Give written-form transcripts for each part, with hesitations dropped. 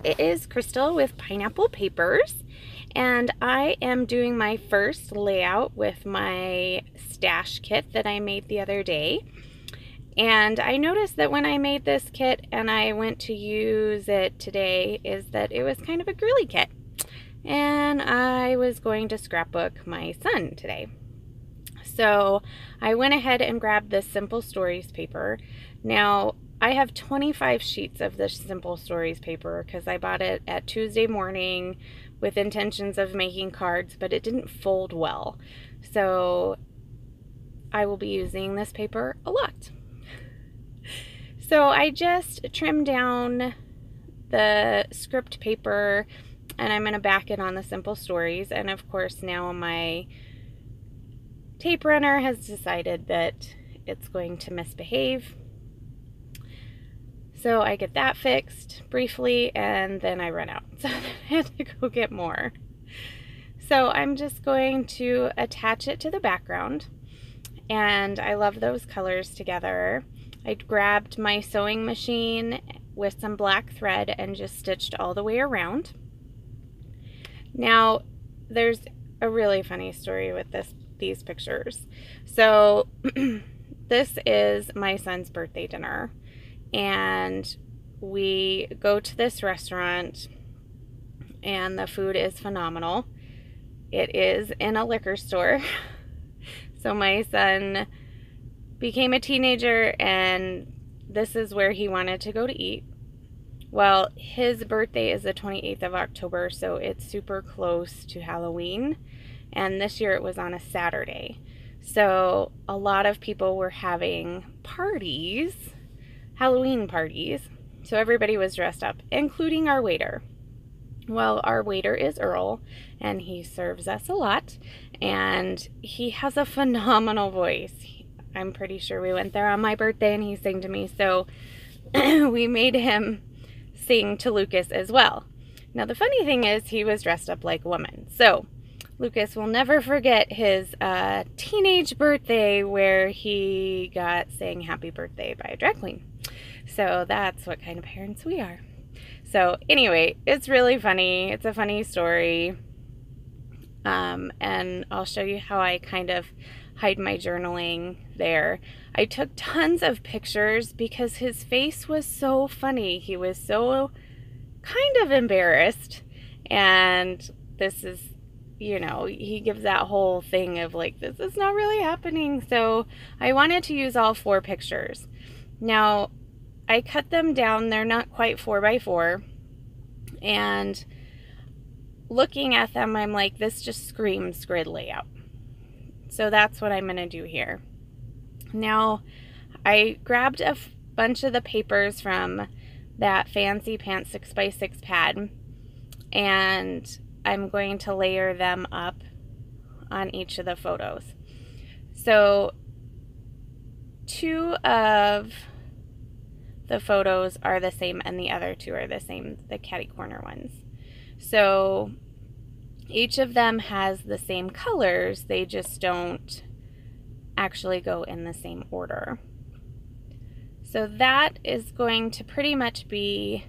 it is Crystal with Pineapple Papers, and I am doing my first layout with my stash kit that I made the other day. And I noticed that when I made this kit and I went to use it today is that it was kind of a girly kit. And I was going to scrapbook my son today. So I went ahead and grabbed this Simple Stories paper. Now, I have 25 sheets of this Simple Stories paper because I bought it at Tuesday morning with intentions of making cards, but it didn't fold well. So I will be using this paper a lot. So I just trimmed down the script paper and I'm going to back it on the Simple Stories. And of course now my tape runner has decided that it's going to misbehave. So I get that fixed briefly and then I run out. So I had to go get more. So I'm just going to attach it to the background. And I love those colors together. I grabbed my sewing machine with some black thread and just stitched all the way around. Now, there's a really funny story with these pictures. So this is my son's birthday dinner. And we go to this restaurant and the food is phenomenal. It is in a liquor store. So my son became a teenager and this is where he wanted to go to eat. Well, his birthday is the 28th of October, so it's super close to Halloween. And this year it was on a Saturday. So a lot of people were having parties, Halloween parties. So everybody was dressed up, including our waiter. Well, our waiter is Earl, and he serves us a lot, and he has a phenomenal voice. I'm pretty sure we went there on my birthday and he sang to me, so we made him sing to Lucas as well. Now the funny thing is he was dressed up like a woman, so Lucas will never forget his teenage birthday where he got sang happy birthday by a drag queen. So that's what kind of parents we are. So anyway, it's really funny. It's a funny story. And I'll show you how I kind of hide my journaling there. I took tons of pictures because his face was so funny. He was so kind of embarrassed. And this is, you know, he gives that whole thing of like, this is not really happening. So I wanted to use all 4 pictures. Now, I cut them down. They're not quite 4 by 4. And looking at them, I'm like, this just screams grid layout. So that's what I'm going to do here. Now, I grabbed a bunch of the papers from that Fancy Pants 6x6 pad, and I'm going to layer them up on each of the photos. So 2 of the photos are the same and the other 2 are the same, the catty corner ones. So each of them has the same colors, they just don't actually go in the same order. So that is going to pretty much be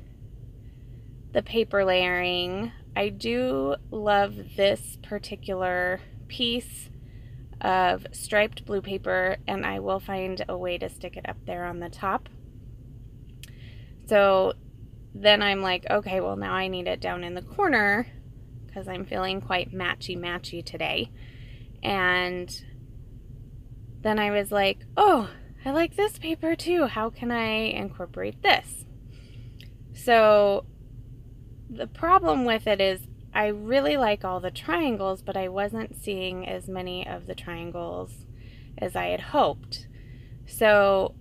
the paper layering. I do love this particular piece of striped blue paper, and I will find a way to stick it up there on the top. So then I'm like, okay, well now I need it down in the corner because I'm feeling quite matchy-matchy today. And then I was like, oh, I like this paper too. How can I incorporate this? So the problem with it is I really like all the triangles, but I wasn't seeing as many of the triangles as I had hoped. So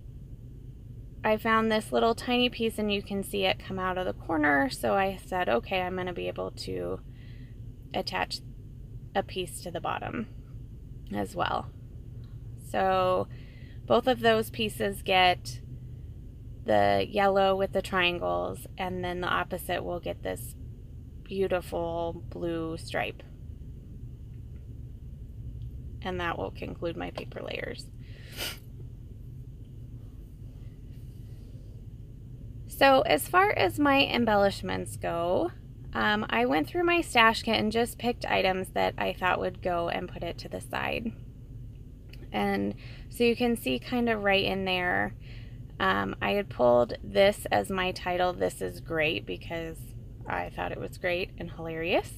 I found this little tiny piece and you can see it come out of the corner. So I said, okay, I'm going to be able to attach a piece to the bottom as well. So both of those pieces get the yellow with the triangles, and then the opposite will get this beautiful blue stripe. And that will conclude my paper layers. So as far as my embellishments go, I went through my stash kit and just picked items that I thought would go and put it to the side. And so you can see kind of right in there, I had pulled this as my title, This Is Great, because I thought it was great and hilarious.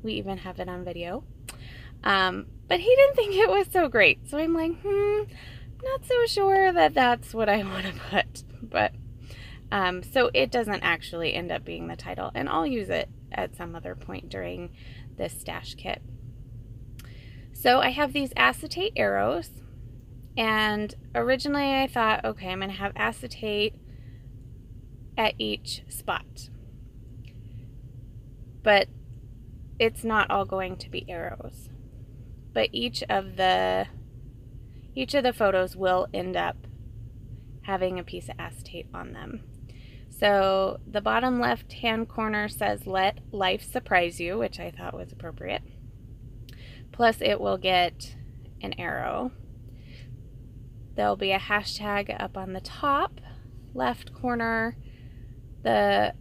We even have it on video. But he didn't think it was so great. So I'm like, not so sure that that's what I want to put. But so it doesn't actually end up being the title, and I'll use it at some other point during this stash kit. So I have these acetate arrows, and originally I thought, okay, I'm going to have acetate at each spot, but it's not all going to be arrows, but each of the photos will end up having a piece of acetate on them. So the bottom left hand corner says let life surprise you, which I thought was appropriate. Plus it will get an arrow. There'll be a hashtag up on the top left corner. The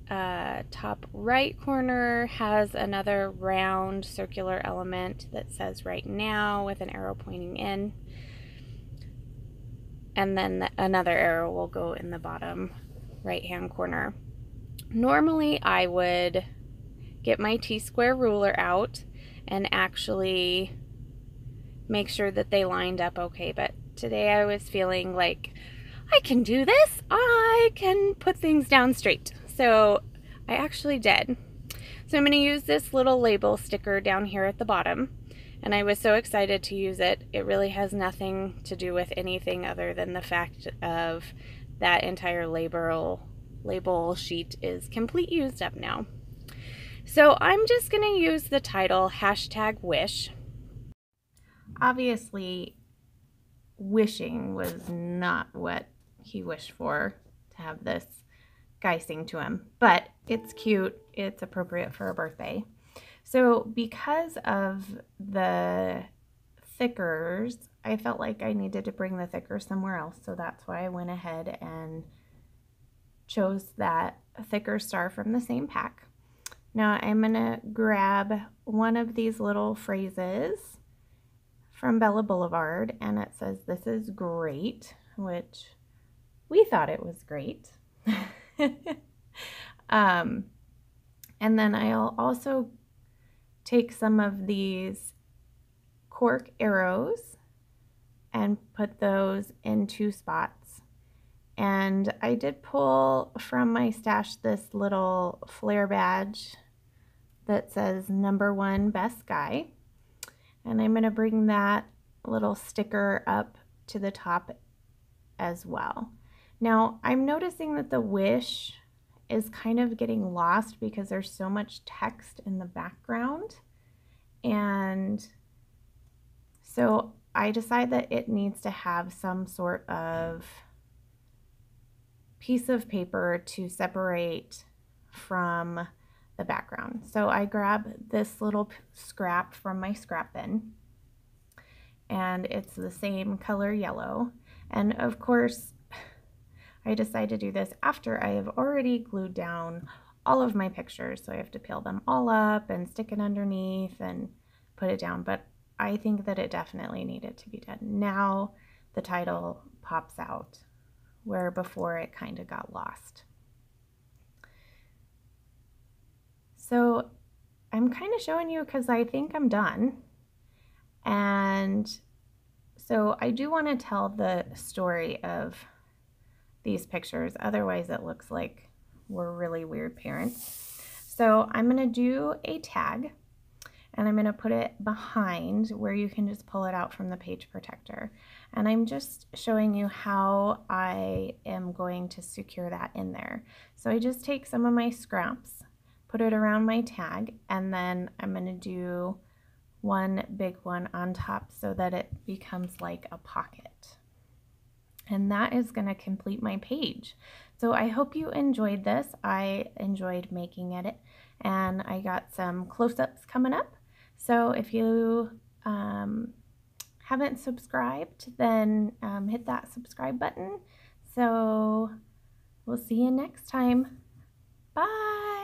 top right corner has another round circular element that says right now with an arrow pointing in. And then another arrow will go in the bottom right hand corner. Normally I would get my T-square ruler out and actually make sure that they lined up okay, but today I was feeling like I can do this, I can put things down straight. So I actually did. So I'm going to use this little label sticker down here at the bottom, and I was so excited to use it. It really has nothing to do with anything other than the fact of that entire label sheet is complete used up now. So I'm just going to use the title #wish. Obviously, wishing was not what he wished for, to have this guy sing to him, but it's cute, it's appropriate for a birthday. So because of the thickers, I felt like I needed to bring the thicker somewhere else, so that's why I went ahead and chose that thicker star from the same pack. Now I'm gonna grab one of these little phrases from Bella Boulevard, and it says, "This is great," which we thought it was great. And then I'll also take some of these cork arrows and put those in 2 spots. And I did pull from my stash this little flare badge that says #1 best guy. And I'm going to bring that little sticker up to the top as well. Now I'm noticing that the wish is kind of getting lost because there's so much text in the background, and so I decide that it needs to have some sort of piece of paper to separate from the background. So I grab this little scrap from my scrap bin, and it's the same color yellow, and of course I decide to do this after I have already glued down all of my pictures, so I have to peel them all up and stick it underneath and put it down, but I think that it definitely needed to be done. Now the title pops out, where before it kind of got lost. So I'm kind of showing you because I think I'm done, and so I do want to tell the story of these pictures, otherwise it looks like we're really weird parents. So I'm going to do a tag, and I'm going to put it behind where you can just pull it out from the page protector, and I'm just showing you how I am going to secure that in there. So I just take some of my scraps, put it around my tag, and then I'm going to do one big one on top so that it becomes like a pocket. And that is going to complete my page. So I hope you enjoyed this. I enjoyed making it, and I got some close-ups coming up. So if you haven't subscribed, then hit that subscribe button so We'll see you next time. Bye.